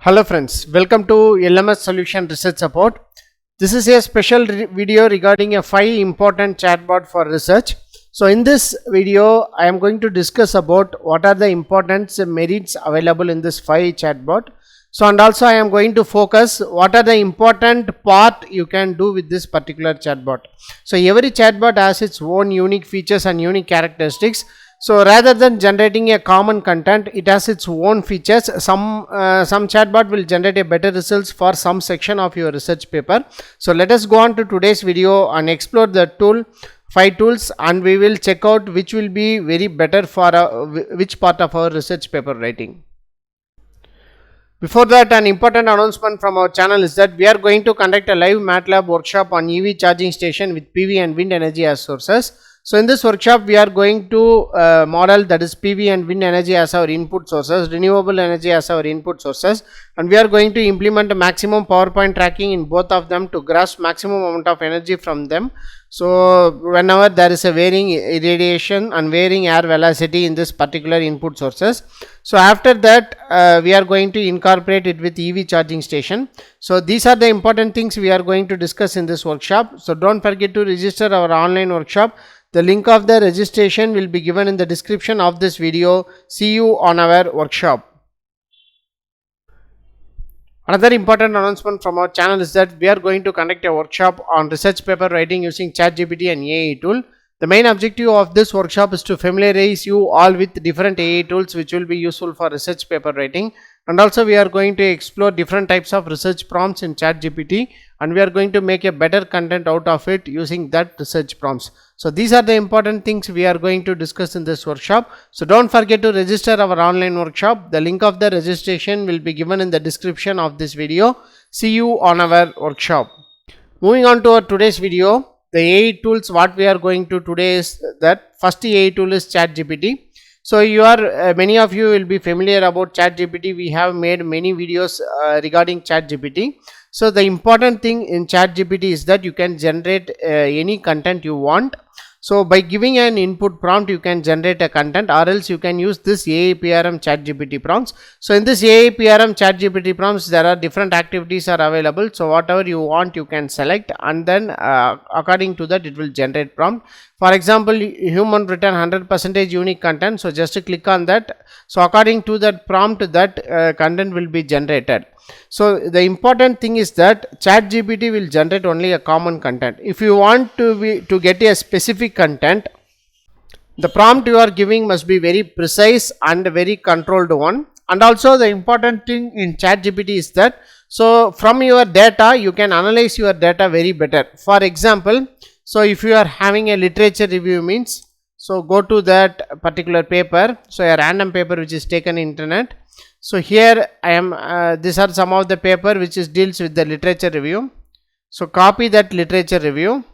Hello friends, welcome to LMS Solution Research Support. This is a special video regarding a 5 important chatbot for research. So in this video, I am going to discuss about what are the important merits available in this 5 chatbot. So and also I am going to focus what are the important part you can do with this particular chatbot. So every chatbot has its own unique features and unique characteristics. So rather than generating a common content, it has its own features. Some chatbot will generate a better results for some section of your research paper. So let us go on to today's video and explore the 5 tools, and we will check out which will be very better for which part of our research paper writing. Before that, an important announcement from our channel is that we are going to conduct a live MATLAB workshop on EV charging station with PV and wind energy as sources. So in this workshop, we are going to model, that is PV and wind energy as our input sources, renewable energy as our input sources, and we are going to implement a maximum power point tracking in both of them to grasp maximum amount of energy from them. So whenever there is a varying irradiation and varying air velocity in this particular input sources. So after that, we are going to incorporate it with EV charging station. So these are the important things we are going to discuss in this workshop. So don't forget to register our online workshop. The link of the registration will be given in the description of this video. See you on our workshop. Another important announcement from our channel is that we are going to conduct a workshop on research paper writing using Chatgpt and AI tool. The main objective of this workshop is to familiarize you all with different AI tools which will be useful for research paper writing, and also we are going to explore different types of research prompts in Chatgpt, and we are going to make a better content out of it using that research prompts. So these are the important things we are going to discuss in this workshop. So don't forget to register our online workshop. The link of the registration will be given in the description of this video. See you on our workshop. Moving on to our today's video, the AI tools what we are going to today is that first AI tool is Chatgpt. So many of you will be familiar about Chatgpt. We have made many videos regarding Chatgpt. So the important thing in Chatgpt is that you can generate any content you want. So by giving an input prompt, you can generate a content, or else you can use this AIPRM Chatgpt prompts. So in this AIPRM Chatgpt prompts, there are different activities are available. So whatever you want, you can select, and then according to that, it will generate prompt. For example, human written 100% unique content. So just click on that. So according to that prompt, that content will be generated. So the important thing is that Chatgpt will generate only a common content. If you want to get a specific content, the prompt you are giving must be very precise and very controlled one. And also the important thing in Chatgpt is that, so from your data you can analyze your data very better. For example, so if you are having a literature review means, so go to that particular paper, so a random paper which is taken in internet. So here I am, these are some of the paper which deals with the literature review. So copy that literature review.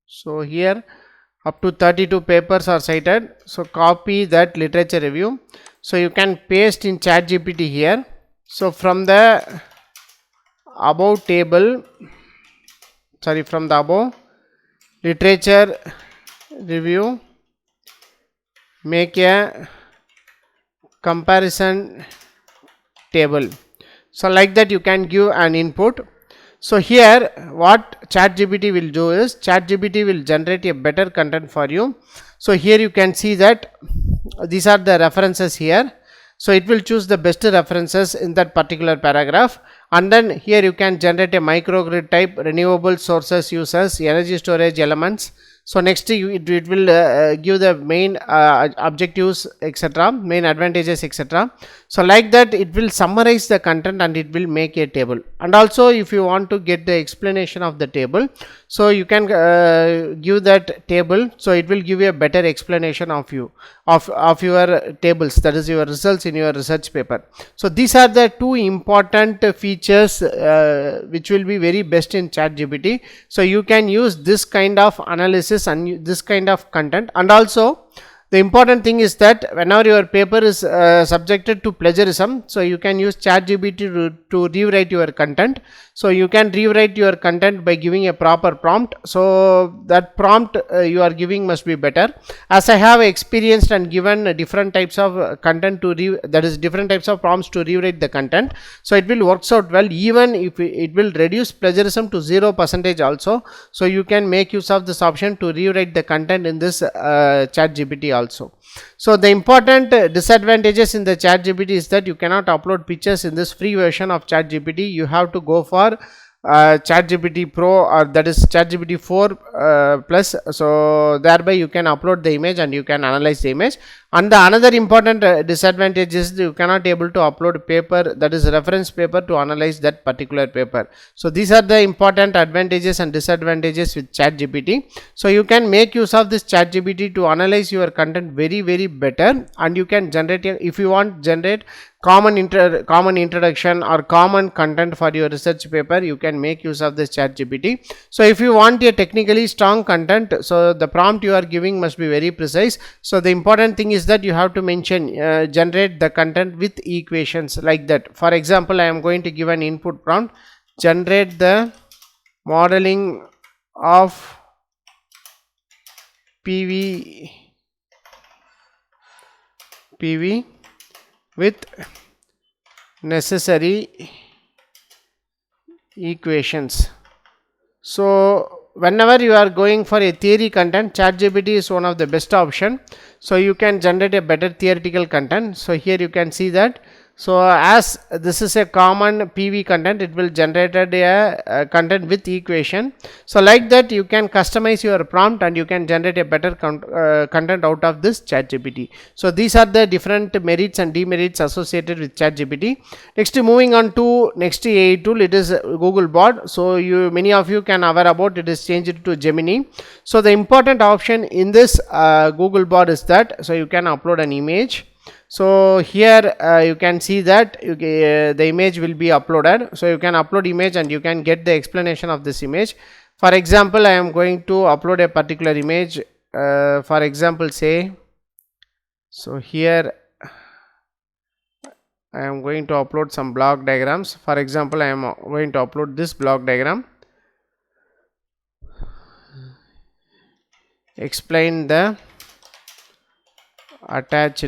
So here up to 32 papers are cited. So copy that literature review. So you can paste in Chatgpt here. So from the above table, from the above literature review, make a comparison table. So like that you can give an input. So here what Chatgpt will do is, Chatgpt will generate a better content for you. So here you can see that these are the references here. So it will choose the best references in that particular paragraph, and then here you can generate a microgrid type, renewable sources uses, energy storage elements. So next it will give the main objectives, etc., main advantages, etc. So like that it will summarize the content and it will make a table. And also if you want to get the explanation of the table, so you can give that table. So it will give you a better explanation of your tables, that is your results in your research paper. So these are the 2 important features which will be very best in Chatgpt. So you can use this kind of analysis and this kind of content. And also The important thing is that whenever your paper is subjected to plagiarism, so you can use ChatGPT to rewrite your content. So you can rewrite your content by giving a proper prompt. So that prompt you are giving must be better. As I have experienced and given different types of content to different types of prompts to rewrite the content, so it will works out well, even if it will reduce plagiarism to 0% also. So you can make use of this option to rewrite the content in this ChatGPT also. So the important disadvantages in the ChatGPT is that you cannot upload pictures in this free version of ChatGPT. You have to go for ChatGPT Pro, or that is ChatGPT 4 plus. So thereby you can upload the image and you can analyze the image. And the another important disadvantage is you cannot able to upload paper, that is reference paper, to analyze that particular paper. So these are the important advantages and disadvantages with ChatGPT. So you can make use of this ChatGPT to analyze your content very better, and you can generate, if you want, generate common introduction or common content for your research paper. You can make use of this ChatGPT. So if you want a technically strong content, so the prompt you are giving must be very precise. So the important thing is that you have to mention generate the content with equations like that. For example, I am going to give an input prompt: generate the modeling of PV with necessary equations. So whenever you are going for a theory content, ChatGPT is one of the best option. So you can generate a better theoretical content. So here you can see that. So as this is a common PV content, it will generate a content with equation. So like that you can customize your prompt and you can generate a better content out of this ChatGPT. So these are the different merits and demerits associated with ChatGPT. Next, moving on to next AI tool, it is Google Bot. So many of you can aware about it is changed to Gemini. So the important option in this Google Bot is that, so you can upload an image. So here you can see that the image will be uploaded. So you can upload image and you can get the explanation of this image. For example, I am going to upload a particular image, for example, say, so here I am going to upload some block diagrams. For example, I am going to upload this block diagram. Explain the attached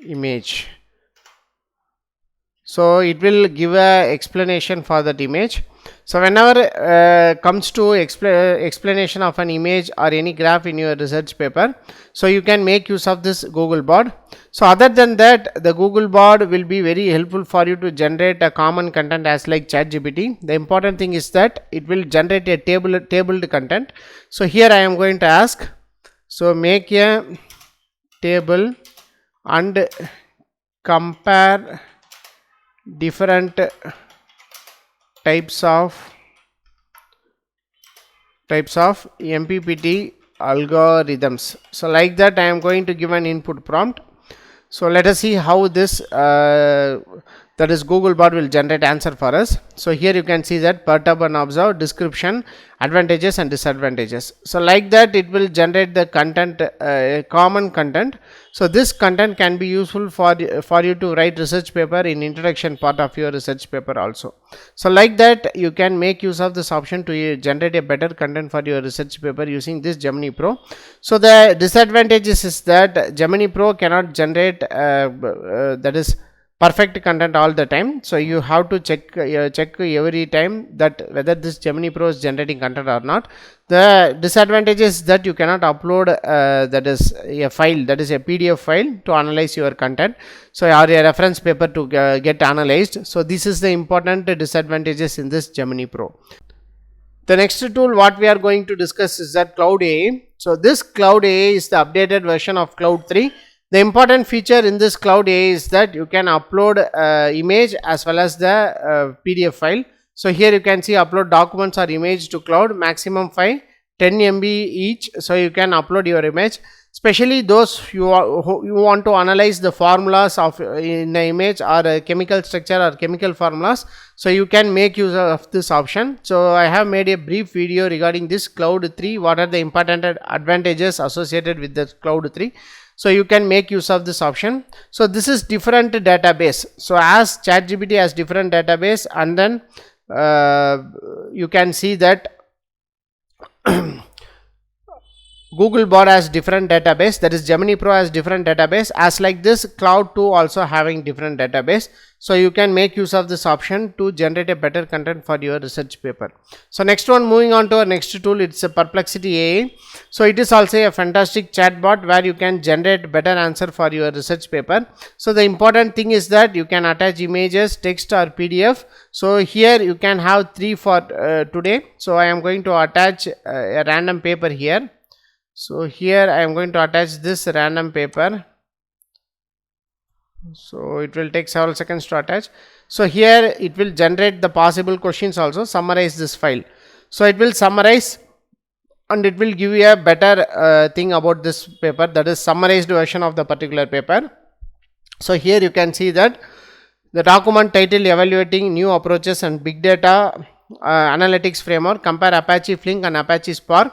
image. So it will give a explanation for that image. So whenever comes to explanation of an image or any graph in your research paper, so you can make use of this Google Bot. So other than that, the Google Bot will be very helpful for you to generate a common content as like ChatGPT. The important thing is that it will generate a tabled content. So here I am going to ask, so make a table and compare different types of MPPT algorithms. So like that I am going to give an input prompt. So let us see how this that is Google Bot will generate answer for us. So here you can see that perturb and observe, description, advantages and disadvantages. So like that it will generate the content, common content. So this content can be useful for you to write research paper in introduction part of your research paper also. So like that you can make use of this option to generate a better content for your research paper using this Gemini Pro. So the disadvantages is that Gemini Pro cannot generate that is perfect content all the time. So you have to check every time that whether this Gemini Pro is generating content or not. The disadvantage is that you cannot upload that is a file, that is a PDF file, to analyze your content, so or a reference paper to get analyzed. So this is the important disadvantages in this Gemini Pro. The next tool what we are going to discuss is that Claude AI. So this Claude AI is the updated version of Claude 3. The important feature in this Claude AI is that you can upload image as well as the PDF file. So here you can see upload documents or image to Claude, maximum file 10 MB each. So you can upload your image. especially those you want to analyze the formulas of in the image or a chemical structure or chemical formulas. So you can make use of this option. So I have made a brief video regarding this Cloud 3, what are the important advantages associated with the Cloud 3. So you can make use of this option. So this is different database. So as ChatGPT has different database, and then you can see that Google Bot has different database, that is Gemini Pro has different database, as like this Cloud 2 also having different database. So you can make use of this option to generate a better content for your research paper. So next one, moving on to our next tool, it's a Perplexity AI. So it is also a fantastic chatbot where you can generate better answer for your research paper. So the important thing is that you can attach images, text or PDF. So here you can have 3 for today. So I am going to attach a random paper here. So here I am going to attach this random paper. So it will take several seconds to attach. So here it will generate the possible questions, also summarize this file. So it will summarize and it will give you a better thing about this paper, that is summarized version of the particular paper. So here you can see that the document title, evaluating new approaches and big data analytics framework, compare Apache Flink and Apache Spark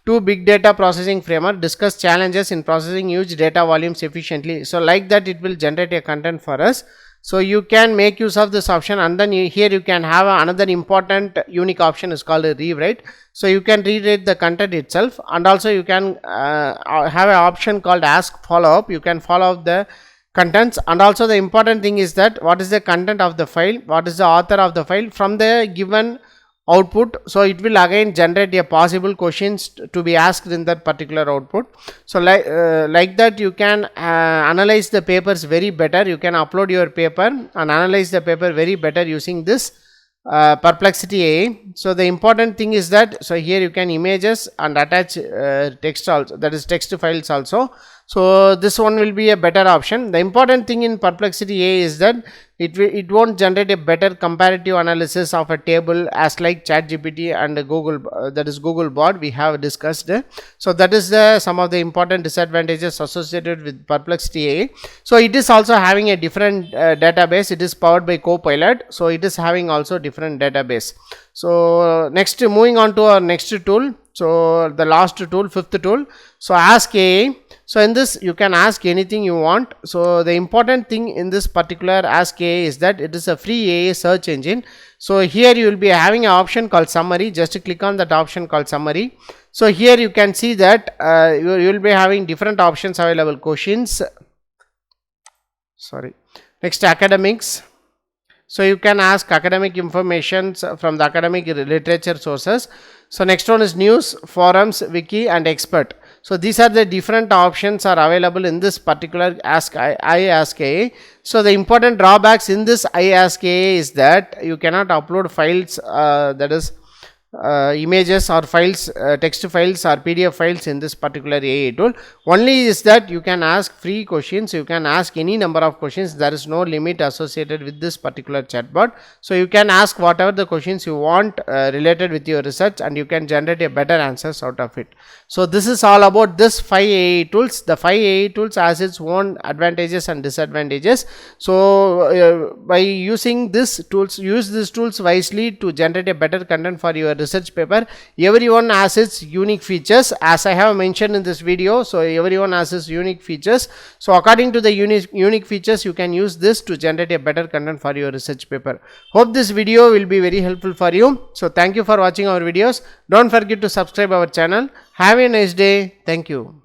to big data processing framework, discuss challenges in processing huge data volumes efficiently. So like that it will generate a content for us. So you can make use of this option, and then here you can have another important unique option is called a rewrite. So you can rewrite the content itself, and also you can have an option called ask follow up. You can follow up the contents, and also the important thing is that what is the content of the file, what is the author of the file from the given output. So it will again generate a possible questions to be asked in that particular output. So like that you can analyze the papers very better. You can upload your paper and analyze the paper very better using this Perplexity AI. So the important thing is that, so here you can images and attach text also, that is text files also. So this one will be a better option. The important thing in Perplexity AI is that it won't generate a better comparative analysis of a table as like ChatGPT and Google, that is Google Bot we have discussed. So that is some of the important disadvantages associated with Perplexity AI. So it is also having a different database. It is powered by Copilot. So it is having also different database. So next, moving on to our next tool. So the last tool, fifth tool. So ask AI. So in this you can ask anything you want. So the important thing in this particular ask AI is that it is a free AI search engine. So here you will be having an option called summary. Just click on that option called summary. So here you can see that you will be having different options available. Questions, next academics. So you can ask academic information from the academic literature sources. So next one is news, forums, wiki and expert. So these are the different options are available in this particular ask AI. So the important drawbacks in this ask AI is that you cannot upload files, that is images or files, text files or PDF files in this particular AI tool. Only is that you can ask free questions, you can ask any number of questions, there is no limit associated with this particular chatbot. So you can ask whatever the questions you want related with your research, and you can generate a better answers out of it. So this is all about this 5 AI tools. The 5 AI tools has its own advantages and disadvantages. So by using this tools, use these tools wisely to generate a better content for your research paper. Everyone has its unique features, as I have mentioned in this video. So everyone has its unique features. So according to the unique features, you can use this to generate a better content for your research paper. Hope this video will be very helpful for you. So thank you for watching our videos. Don't forget to subscribe our channel. Have a nice day. Thank you.